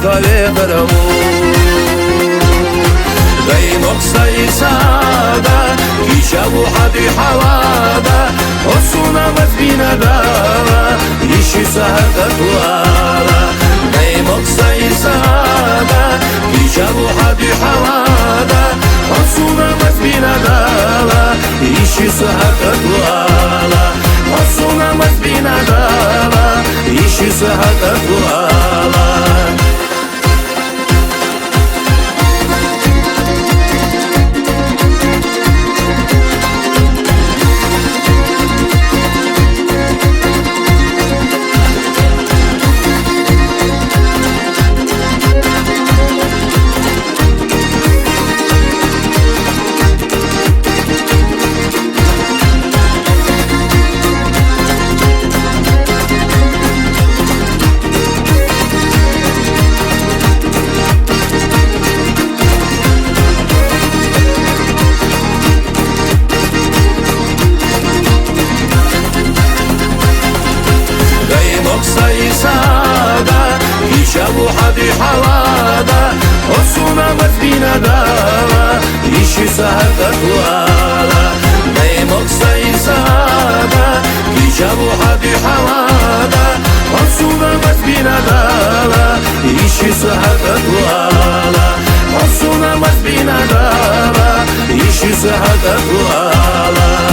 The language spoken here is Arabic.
خاوي غرمو غي مقصي سادا يشابو حدي حوادا وصونا مدبينا دالا يشي سهر تطوالا غي مقصي سادا يشابو حدي حوادا وصونا مدبينا دالا يشي سهر تطوالا وصونا مدبينا دالا يشي سهر تطوالا يشابو حدي حوادا وصونا مدبينا دالا يشي سهر تطوالا غي مقصي سادا يشابو حدي حوادا وصونا مدبينا دالا يشي سهر تطوالا وصونا مدبينا دالا يشي سهر تطوالا